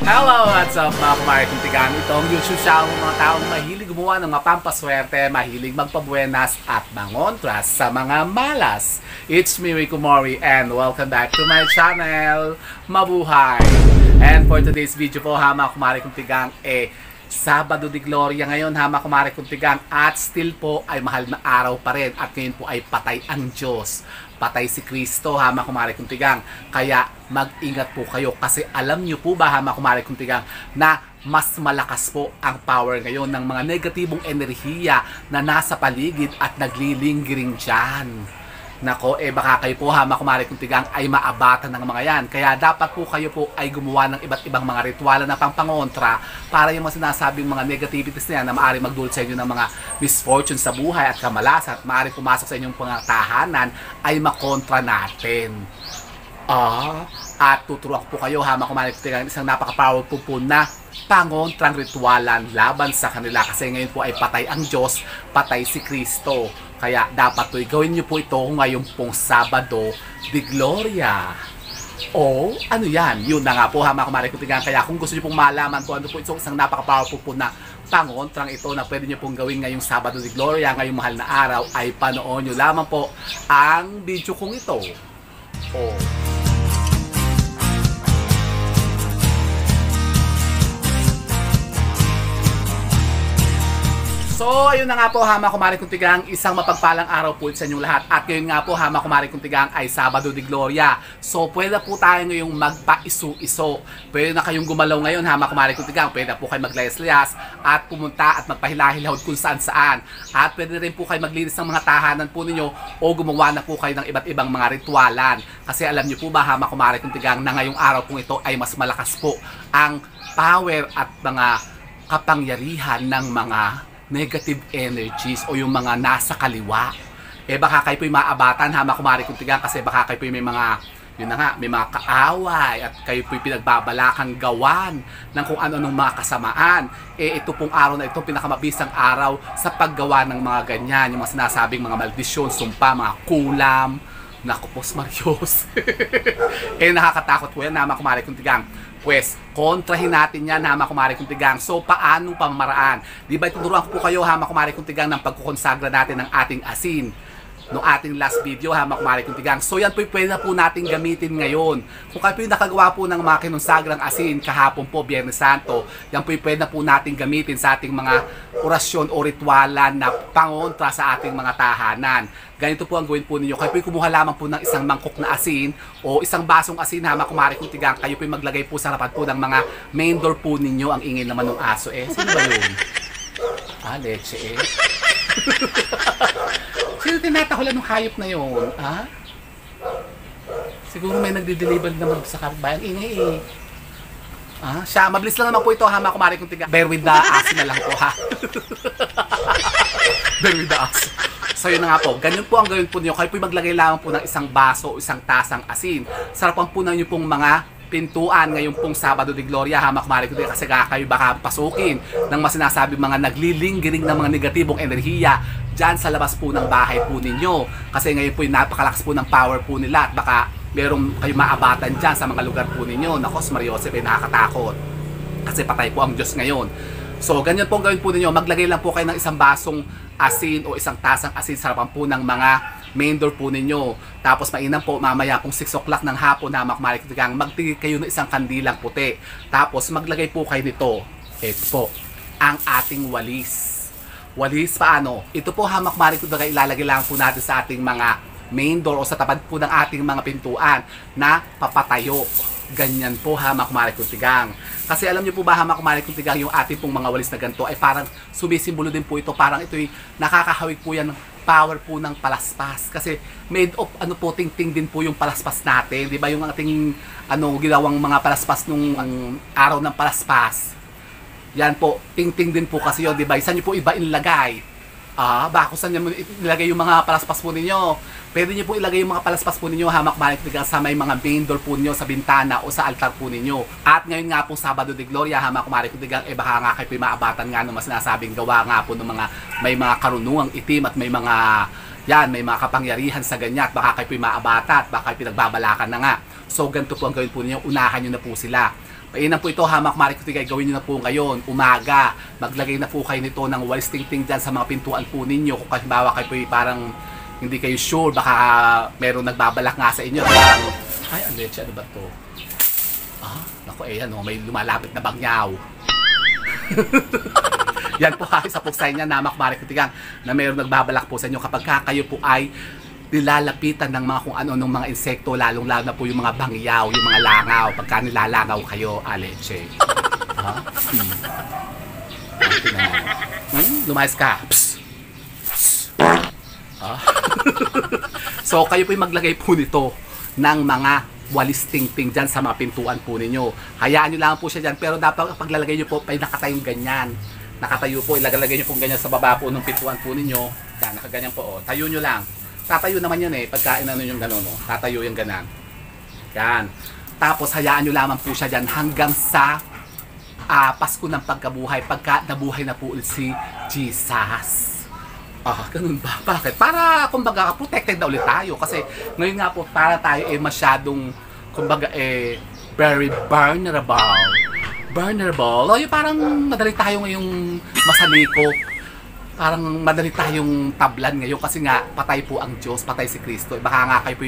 Hello, what's up mga kumaring tigang? Ito ang YouTube channel ng mga taong mahilig gumawa ng mapampaswerte, mahilig magpabuenas at mangontras sa mga malas. It's me, Rico Mori, and welcome back to my channel. Mabuhay! And for today's video po, mga kumaring tigang, Sabado de Gloria ngayon, mga kumaring tigang, at still po ay mahal na araw pa rin, at ngayon po ay patay ang Diyos. Patay si Kristo, mga kumaring tigang. Kaya mag-ingat po kayo kasi alam nyo po ba, mga kumaring tigang, na mas malakas po ang power ngayon ng mga negatibong enerhiya na nasa paligid at naglilinggiring dyan. Nako, baka kayo po, mga kumaring tigang, ay maabatan ng mga yan. Kaya dapat po kayo po ay gumawa ng iba't ibang mga ritual na pampangontra para yung mga sinasabing mga negativities na yan na maaaring magdulot sa inyo ng mga misfortune sa buhay at kamalasan at maaaring pumasok sa inyong pangatahanan ay makontra natin. At tuturuan po kayo, mga kumaring tigang, isang napaka-powerful po na pangontrang ritualan laban sa kanila kasi ngayon po ay patay ang Diyos, patay si Kristo. Kaya dapat po gawin nyo po ito ngayon pong Sabado de Gloria. O ano yan? Yun na nga po, mga kumaring tigang. Kaya kung gusto nyo pong malaman kung ano po isang napaka-powerful po na pangontrang ito na pwede nyo pong gawin ngayong Sabado de Gloria, ngayong mahal na araw, ay panoon nyo lamang po ang video kong ito. So, ayun na nga po, mga kumaring tigang, isang mapagpalang araw po sa inyong lahat. At ngayon nga po, mga kumaring tigang, ay Sabado de Gloria. So, pwede na po tayo ngayong magpa-iso-iso. Pwede na kayong gumalaw ngayon, mga kumaring tigang. Pwede na po kayo maglayas-layas at pumunta at magpahilahilahod kung saan-saan. At pwede rin po kayo maglinis ng mga tahanan po ninyo o gumawa na po kayo ng iba't ibang mga ritualan. Kasi alam niyo po ba, mga kumaring tigang, na ngayong araw pong ito ay mas malakas po ang power at mga kapangyarihan ng mga negative energies o yung mga nasa kaliwa. Baka kayo po'y maabatan, mga kumaring tigang, kasi baka kayo po'y may mga, yun na nga, may mga kaaway at kayo po'y pinagbabalakang gawan ng kung ano-anong mga kasamaan. Ito pong araw na ito, pinakamabisang araw sa paggawa ng mga ganyan, yung mga sinasabing mga maldisyon, sumpa, mga kulam. Naku po, Marios. Nakakatakot po yan, mga kumaring tigang. Pues, kontrahin natin yan, mga kumaring tigang. So, paano pamamaraan? Di ba ituturuan ko po kayo, mga kumaring tigang, ng pagkukonsagra natin ng ating asin no ating last video, mga kumaring tigang. So, yan po pwede na po natin gamitin ngayon. Kung kayo po yung nakagawa po ng mga kinonsagrang asin kahapon po, Biyernes Santo, yan po pwede na po natin gamitin sa ating mga orasyon o ritualan na pangontra sa ating mga tahanan. Ganito po ang gawin po ninyo. Kayo po kumuha lamang po ng isang mangkok na asin o isang basong asin, mga kumaring tigang. Kayo po maglagay po sa harapan po ng mga main door po ninyo. Ang ingay naman ng aso Sino ba yun? Leche Sino tinatahulan ng hayop na yun? Siguro may nagdi-deliver naman sa kapitbahay. Ang ingay siya, mabilis lang naman po ito, mga kumaring tigang. Bear with the asin na lang po, Bear with the asin. So yun na nga po, ganyan po ang gawin po niyo. Kayo po maglagay lamang po ng isang baso o isang tasang asin. Sarapan po na nyo pong mga pintuan ngayong pong Sabado de Gloria, mga kumaring tigang, kasi kayo baka pasukin ng mga sinasabing mga naglilinggiring ng mga negatibong enerhiya dyan sa labas po ng bahay po ninyo. Kasi ngayon po yung napakalakas po ng power po nila at baka merong kayo maabatan dyan sa mga lugar po ninyo. Nako, Mariosep, nakakatakot. Kasi patay po ang Diyos ngayon. So, ganyan po ang gawin po ninyo. Maglagay lang po kayo ng isang basong asin o isang tasang asin sa harapan po ng mga main door po ninyo. Tapos mainam po, mamaya pong 6 o'clock ng hapon, mga kumaring tigang, magtigil kayo ng isang kandilang puti. Tapos maglagay po kayo nito. Ito po, ang ating walis. Walis paano? Ito po, mga kumaring tigang, ilalagay lang po natin sa ating mga main door o sa tapat po ng ating mga pintuan na papatayo. Ganyan po, mga kumaring tigang. Kasi alam niyo po ba, mga kumaring tigang, yung ating pong mga walis na ganito ay parang sumisimbolo din po ito. Parang ito'y nakakahawig po yan ng power po ng palaspas. Kasi made of ting-ting din po yung palaspas natin. Di ba yung ating ginawang mga palaspas nung araw ng palaspas. Yan po, ting-ting din po kasi yun, di ba? Isa niyo po iba inilagay. Baka kung saan nyo ilagay yung mga palaspas po ninyo. Pwede nyo po ilagay yung mga palaspas po ninyo, mga kumaring tigang, sa may mga main door po ninyo, sa bintana o sa altar po ninyo. At ngayon nga pong Sabado de Gloria, mga kumaring tigang, baka nga kayo maabatan nga ng mas sinasabing gawa nga po ng mga may mga karunungang itim at may mga may mga kapangyarihan sa ganyan. Baka kayo maabata at baka kayo pinagbabalakan na nga. So ganito po ang gawin po ninyo, unahan nyo na po sila. Mainam po ito, hamak Marie Kutigay, gawin nyo na po ngayon, umaga. Maglagay na po kayo nito ng walis tingting dyan sa mga pintuan po ninyo. Kung halimbawa kayo po parang hindi kayo sure, baka meron nagbabalak nga sa inyo. Parang, ay, ano ba to? Naku, ano, may lumalapit na bangyaw. Yan po isa po sa inyo na hamak Marie Kutigang na meron nagbabalak po sa inyo kapag kayo po ay nilalapitan ng mga kung ano-anong mga insekto, lalong-lalo na po yung mga bangyaw, yung mga langaw, pagka nilalangaw kayo, aleche. Lumayas ka. Psst. Psst. So, kayo po yung maglagay po nito ng mga walis tingting dyan sa mga pintuan po ninyo. Hayaan nyo lang po siya dyan, pero dapat paglalagay nyo po, ay nakatayong ganyan. Nakatayo po, ilagalagay nyo po ganyan sa baba po ng pintuan po ninyo. Yan, nakaganyan po. Tayo nyo lang. Tatayo naman yun pagkain ano yung gano'n, tatayo yung ganan. Yan. Tapos hayaan nyo lamang po siya dyan hanggang sa Pasko ng pagkabuhay, pagka nabuhay na po ulit si Jesus. Ganun ba? Bakit? Para, kumbaga, protected na ulit tayo. Kasi ngayon nga po, para tayo masyadong, kumbaga, very vulnerable. Vulnerable. O yung parang madali tayo ngayong masalikop. Parang madali tayong tablan ngayon kasi nga patay po ang Diyos, patay si Kristo. Baka nga kayo po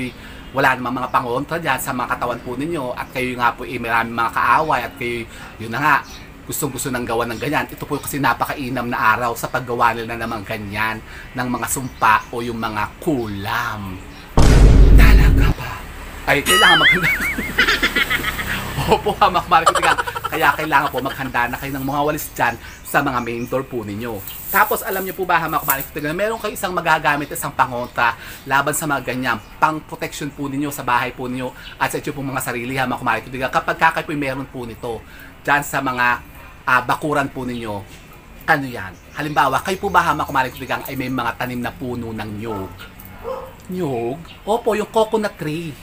wala namang mga pangontra dyan sa mga katawan po ninyo at kayo nga po maraming mga kaaway at kayo, yun na nga, gustong-gusto ng gawa ng ganyan. Ito po kasi napakainam na araw sa paggawa nila naman ganyan ng mga sumpa o yung mga kulam. Talaga ba? Ay, kailangan maghanda. Opo, hamak Marie Kutigang. Kaya kailangan po maghanda na kayo ng mga walis dyan sa mga main door po ninyo. Tapos alam niyo po ba, hamak Marie Kutigang, meron kayo isang magagamit, isang pangontra laban sa mga ganyan, pang protection po ninyo sa bahay po ninyo at sa inyo po mga sarili, hamak Marie Kutigang. Kapag kayo po meron po nito dyan sa mga bakuran po ninyo, ano yan? Halimbawa, kayo po ba, hamak Marie Kutigang, ay may mga tanim na puno ng nyog? Nyog? Opo, yung coconut tree.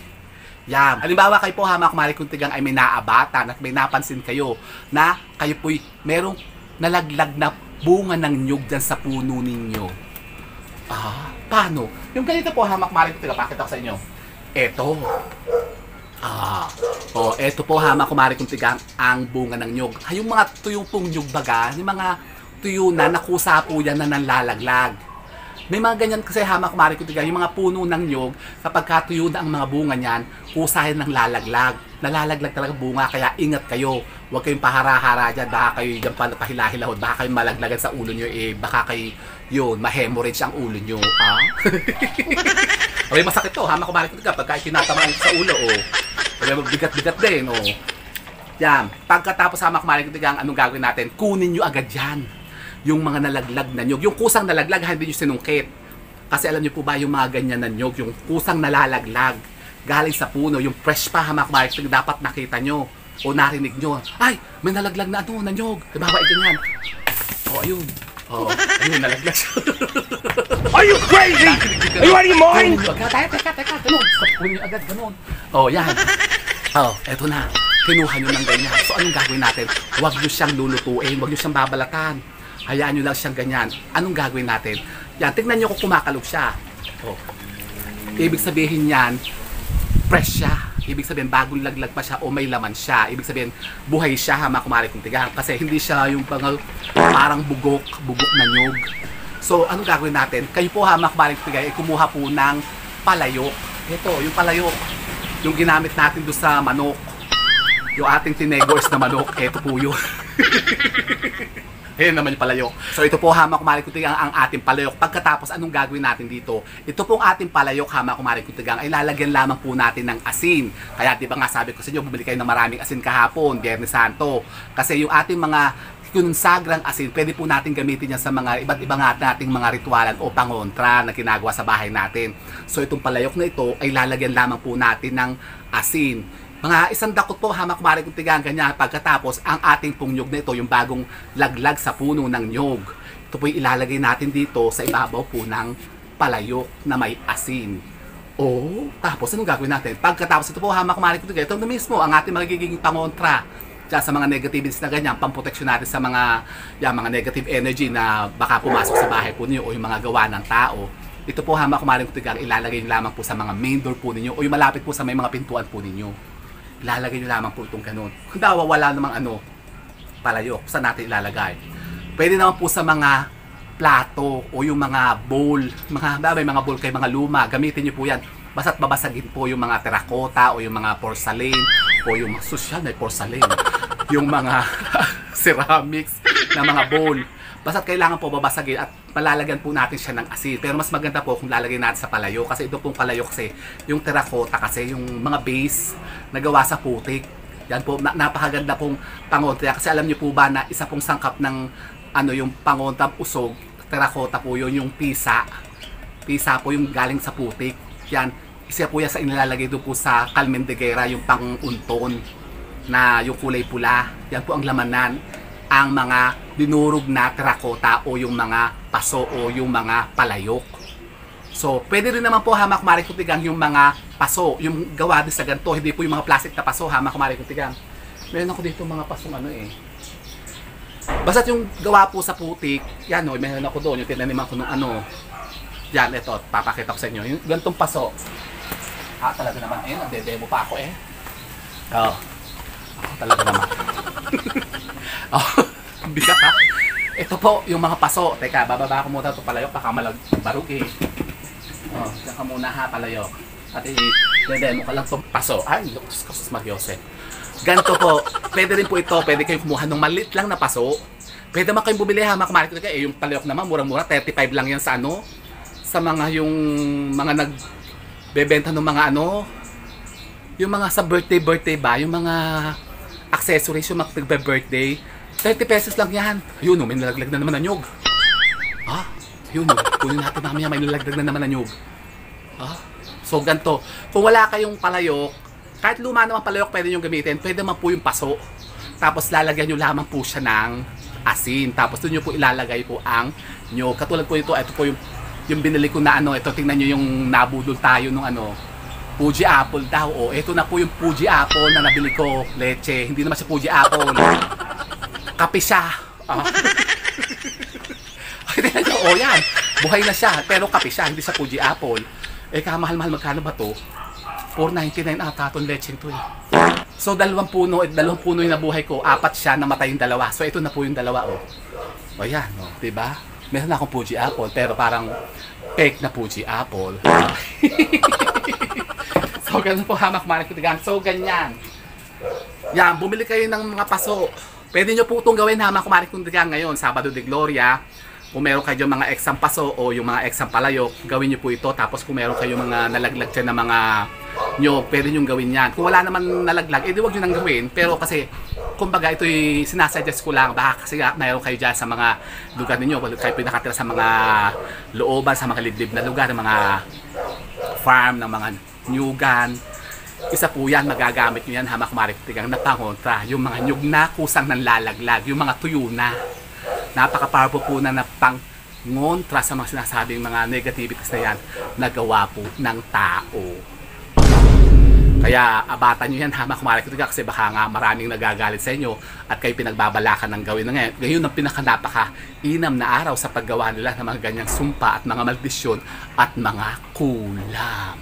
Yan. Halimbawa kayo po, hamak Marie Kutigang, ay may naabatan at may napansin kayo na kayo po'y merong nalaglag na bunga ng nyug dyan sa puno ninyo. Paano? Yung ganito po, hamak Marie Kutigang, pakita ko sa inyo. Eto. Eto po, hamak Marie Kutigang, ang bunga ng nyug. Yung mga tuyong pong nyug baga, yung mga tuyo na nakusa po yan na nanlalaglag. May mga ganyan kasi, hamak Marie Kutigang, yung mga puno ng nyog, kapag katuyo na ang mga bunga niyan, kusahin ng lalaglag. Nalalaglag talaga bunga, kaya ingat kayo. Huwag kayong pahara-hara dyan, baka kayo dyan pahila-hilahod, baka kayo malaglagan sa ulo nyo, baka kayo, yun, ma-hemorrhage ang ulo nyo. Okay, masakit to, hamak Marie Kutigang, pagka kinatamaan sa ulo, bigat-bigat din, Yan, pagkatapos hamak Marie Kutigang, anong gagawin natin? Kunin nyo agad yan. Yung mga nalaglag na nyog. Yung kusang nalaglag, hindi nyo sinungkit. Kasi alam nyo po ba yung mga ganyan na nyog, yung kusang nalalaglag, galing sa puno, yung fresh pa, hamak Marie Kutigang, dapat nakita nyo o narinig nyo. Ay, may nalaglag na na nyog. Diba ba, ganyan. Ayun. Ayun, nalaglag siya. Are you crazy? Are you out of your mind? Teka, ganun. Kunin nyo agad, ganun. Yan. Eto na. Kinuha nyo ng ganyan. So, anong gagawin natin? Huwag nyo siyang lulutuin, huwag nyo siyang babalatan. Hayaan nyo lang siyang ganyan. Anong gagawin natin? Yan, tignan nyo kung kumakalog siya. Ibig sabihin yan, fresh siya. Ibig sabihin, bagong laglag pa siya o may laman siya. Ibig sabihin, buhay siya, hamak Marie Kutigang. Kasi hindi siya yung parang bugok na nyog. So, anong gagawin natin? Kayo po, hamak Marie Kutigang, kumuha po ng palayok. Ito, yung palayok. Yung ginamit natin doon sa manok. Yung ating tinegors na manok. Ito po yun. Ayan naman yung palayok. So ito po, hamak Marie Kutigang, ang ating palayok. Pagkatapos, anong gagawin natin dito? Ito pong ating palayok, hamak Marie Kutigang, ay lalagyan lamang po natin ng asin. Kaya diba nga sabi ko sa inyo, bumili kayo ng maraming asin kahapon, Biyernes Santo. Kasi yung ating mga sagrang asin, pwede po natin gamitin yan sa mga iba't ibang nating mga ritualan o pangontra na ginagawa sa bahay natin. So itong palayok na ito ay lalagyan lamang po natin ng asin. Mga isang dakot po, hamak Marie Kutigang, ganyan. Pagkatapos, ang ating pong nyog na ito, yung bagong laglag sa puno ng nyog. Ito po yung ilalagay natin dito sa ibabaw po ng palayok na may asin. Tapos anong gagawin natin? Pagkatapos ito po, hamak Marie Kutigang, ito na mismo ang ating magiging pangontra dyan sa mga negativities na ganyan, pamproteksyon natin sa mga negative energy na baka pumasok sa bahay po niyo o yung mga gawa ng tao. Ito po, hamak Marie Kutigang, ilalagay lamang po sa mga main door po ninyo o yung malapit po sa may mga pintuan po ninyo. Ilalagay nyo lamang po itong ganun. Kung wala namang palayok, saan natin ilalagay? Pwede naman po sa mga plato o yung mga bowl, may mga bowl kayo, mga luma, gamitin nyo po yan. Basta't babasagin po yung mga terracotta o yung mga porcelain o yung social na porcelain, yung mga ceramics na mga bowl. Basta't kailangan po babasagin at malalagyan po natin siya ng asin. Pero mas maganda po kung lalagyan natin sa palayok. Kasi ito pong palayok kasi, yung terracotta kasi, yung mga base na gawa sa putik. Yan po, napakaganda pong pangontra. Kasi alam niyo po ba na isa pong sangkap ng yung pangontang usog, terracotta po yun, yung pisa. Pisa po yung galing sa putik. Yan, isa po yan sa inilalagay doon po sa Calmendiguera, yung pang-unton na yung kulay pula. Yan po ang lamanan. Ang mga dinurog na terracotta o yung mga paso o yung mga palayok. So, pwede rin naman po hamak kumari kutigang yung mga paso, yung gawa din sa ganito, hindi po yung mga plastic na paso, hamak kumari kutigang. Meron ako dito mga pasong Basta't yung gawa po sa putik, yan meron ako doon, yung tinaniman ko ng yan, ito, papakita ko sa inyo, yung gantong paso. Talaga naman, nagde-demo pa ako talaga naman. Bigat ha. Ito po yung mga paso. Teka, bababa ko muna ito palayok, baka malagbarog diyan ka muna ha, palayok. At i-demo ka lang itong paso. Ay, kasus magyose. Ganito po, pwede rin po ito, pwede kayong kumuha ng maliit lang na paso. Pwede naman kayong bumili ha, makamarket ka. Yung palayok naman, murang-mura, 35 lang yan sa sa mga yung mga nagbebenta ng mga yung mga sa birthday ba, yung mga accessories, yung mga birthday 30 pesos lang yan. Yun may nalaglag na naman na nyug. Yun kunin natin mamaya, may nalaglag na naman na nyug. So ganito, kung wala kayong palayok, kahit luma naman palayok pwede nyo gamitin, pwede naman po yung paso. Tapos lalagyan nyo lamang po siya ng asin. Tapos doon nyo po ilalagay po ang nyug. Katulad po ito po yung binili ko na ito, tingnan nyo yung nabudol tayo nung Fuji apple daw. Ito na po yung Fuji apple na nabili ko, leche. Hindi naman siya Fuji apple. Kape siya. Yan. Buhay na siya, pero kape siya, hindi siya Fuji apple. Kamahal-mahal, magkano ba to? 4.99 ata itong lecheng to So, dalawang puno yung nabuhay ko. 4 siya, namatay yung 2. So, ito na po yung 2 yan, diba? Meron na akong Fuji apple, pero parang fake na Fuji apple. So, ganun po hamak marik kutigang. So, ganyan. Yan, bumili kayo ng mga paso. Pwede nyo po itong gawin hamak marik kutigang ngayon, Sabado de Gloria. Kung meron kayo mga eksang paso o yung mga eksang palayok, gawin nyo po ito. Tapos kung meron kayo mga nalaglag dyan na mga nyog, pwede nyo gawin yan. Kung wala naman nalaglag, edi wag nyo nang gawin. Pero kasi, kumbaga ito'y sinasuggest ko lang. Baka kasi meron kayo dyan sa mga lugar ninyo. Kayo pinakatira sa mga looban, sa mga liblib na lugar, mga farm, ng mga nyugan. Isa po yan, magagamit nyo yan hamak marik kutigang na pangontra. Yung mga nyug na kusang nanlalaglag, yung mga tuyo na. Napaka-powerful po na pangontra sa mga sinasabing mga negativities na yan na gawa po ng tao. Kaya abatan nyo yan hamak marik kutigang kasi baka nga maraming nagagalit sa inyo at kayo pinagbabalakan ng gawin na ngayon. Ngayon ang pinaka-napaka-inam na araw sa paggawa nila ng mga ganyang sumpa at mga maldisyon at mga kulam.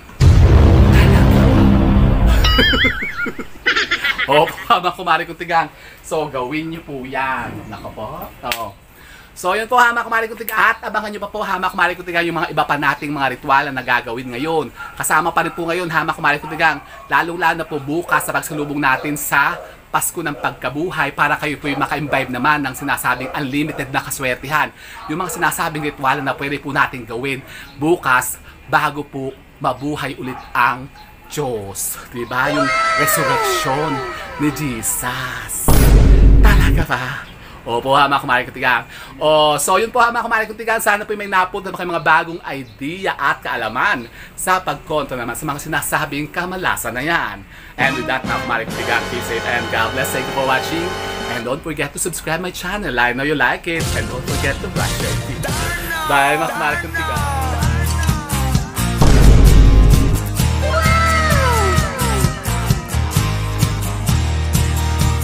Hamak kumari kutigang. So, gawin nyo po yan. Nako po. So, yun po hamak kumari kutigang. At abangan nyo pa po hamak kumari kutigang yung mga iba pa nating mga ritual na nagagawin ngayon. Kasama pa rin po ngayon hamak kumari kutigang. Lalong-lalo na po bukas sa pagsalubong natin sa Pasko ng Pagkabuhay para kayo po yung maka-imbibe naman ng sinasabing unlimited na kaswertihan. Yung mga sinasabing ritual na pwede po natin gawin bukas bago po mabuhay ulit ang Diyos. Diba? Yung resurrection ni Jesus. Talaga ba? Opo, hamak kumari kutigang. So yun po hamak kumari kutigang. Sana po may napunta na kayo mga bagong idea at kaalaman sa pagkontra naman sa mga sinasabing kamalasan na yan. And with that, hamak kumari kutigang, be safe and God bless. Thank you for watching. And don't forget to subscribe my channel. I know you like it. And don't forget to brush your teeth. Bye, hamak kumari kutigang.